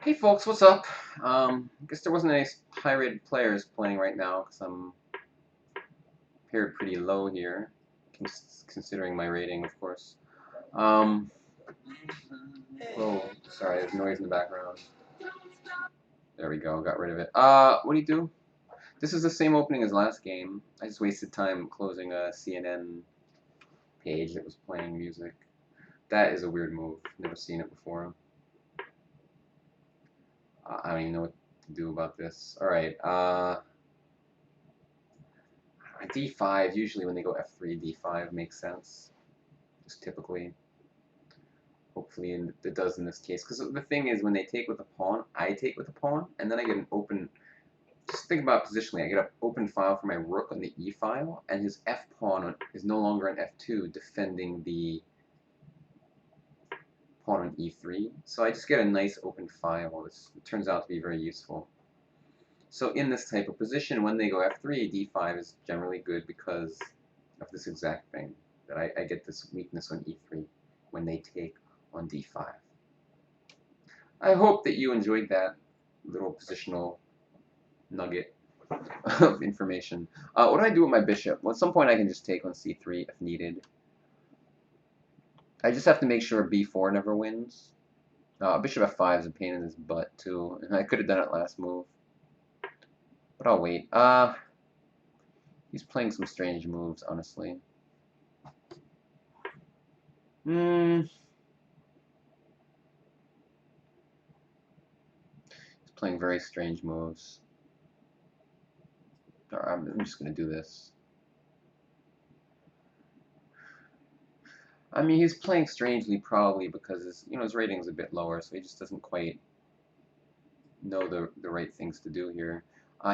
Hey folks, what's up? I guess there wasn't any high-rated players playing right now because I'm paired pretty low here, considering my rating, of course. Um, oh, sorry, there's noise in the background. There we go, got rid of it. What do you do? This is the same opening as last game. I just wasted time closing a CNN page that was playing music. That is a weird move. Never seen it before. I don't even know what to do about this. All right. D5, usually when they go F3, D5 makes sense. Just typically. Hopefully it does in this case. Because the thing is, when they take with a pawn, I take with a pawn, and then I get an open... Just think about positionally. I get an open file for my rook on the E file, and his F pawn is no longer an F2 defending the pawn on E3. So I just get a nice open file. It turns out to be very useful. So in this type of position, when they go F3, D5 is generally good because of this exact thing, that I get this weakness on E3 when they take on D5. I hope that you enjoyed that little positional nugget of information. What do I do with my bishop? Well, at some point I can just take on C3 if needed. I just have to make sure B4 never wins. Bishop F5 is a pain in his butt too, and I could have done it last move. But I'll wait. He's playing some strange moves, honestly. He's playing very strange moves. I'm just gonna do this. I mean, he's playing strangely probably because his rating's a bit lower, so he just doesn't quite know the right things to do here.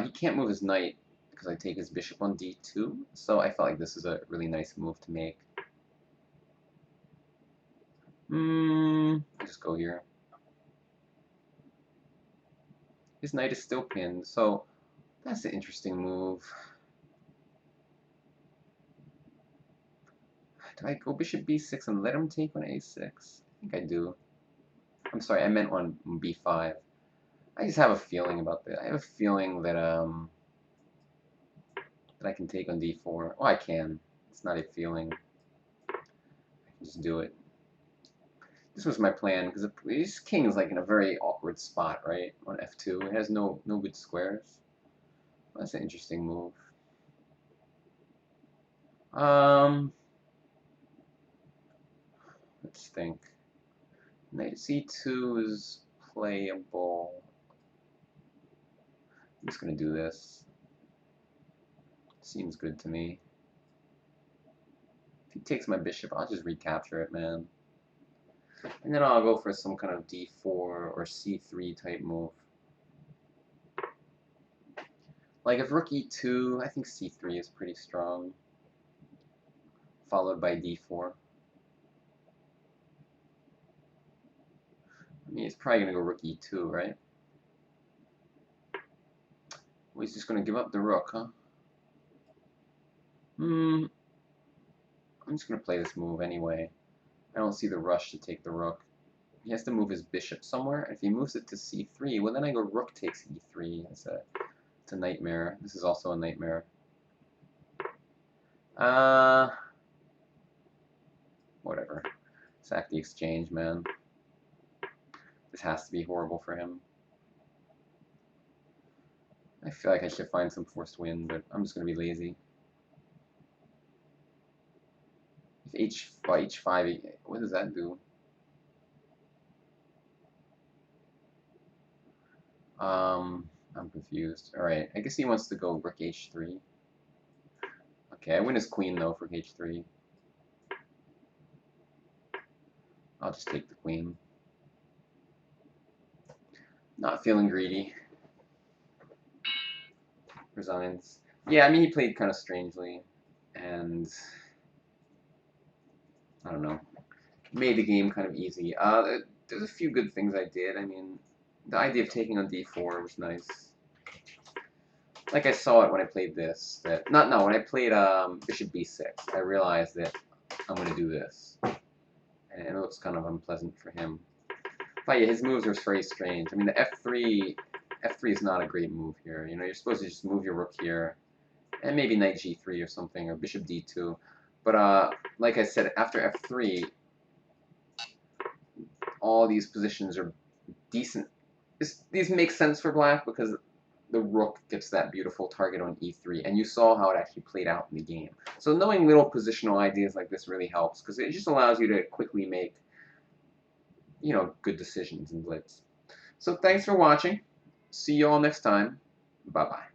He can't move his knight because I take his bishop on D2, so I felt like this is a really nice move to make. I just go here. His knight is still pinned, so that's an interesting move. Do I go bishop B6 and let him take on A6? I think I do. I'm sorry, I meant on B5. I just have a feeling about that. I have a feeling that I can take on D4. Oh, I can. It's not a feeling. I can just do it. This was my plan because this king is like in a very awkward spot, right? On F2, it has no good squares. Well, that's an interesting move. Let's think. Knight C2 is playable. I'm just gonna do this. Seems good to me. If he takes my bishop, I'll just recapture it, man. And then I'll go for some kind of D4 or C3 type move. Like if rook E2, I think C3 is pretty strong. Followed by D4. I mean, he's probably going to go rook E2, right? Well, he's just going to give up the rook, huh? I'm just going to play this move anyway. I don't see the rush to take the rook. He has to move his bishop somewhere. If he moves it to C3, well, then I go rook takes E3. It's a nightmare. This is also a nightmare. Whatever. Sack the exchange, man. This has to be horrible for him. I feel like I should find some forced win, but I'm just going to be lazy. If H5, what does that do? I'm confused. Alright, I guess he wants to go rook H3. Okay, I win his queen, though, for H3. I'll just take the queen. Not feeling greedy. Resigns. Yeah, I mean, he played kind of strangely. And I don't know. Made the game kind of easy. There's a few good things I did. I mean, the idea of taking on D4 was nice. Like I saw it when I played this. When I played Bishop B6, I realized that I'm going to do this. And it looks kind of unpleasant for him. But yeah, his moves are very strange. I mean, the F3 is not a great move here. You know, you're supposed to just move your rook here, and maybe knight G3 or something, or bishop D2. But like I said, after F3, all these positions are decent. These make sense for black because the rook gets that beautiful target on E3, and you saw how it actually played out in the game. So knowing little positional ideas like this really helps because it just allows you to quickly make, you know, good decisions in blitz. So thanks for watching. See you all next time. Bye-bye.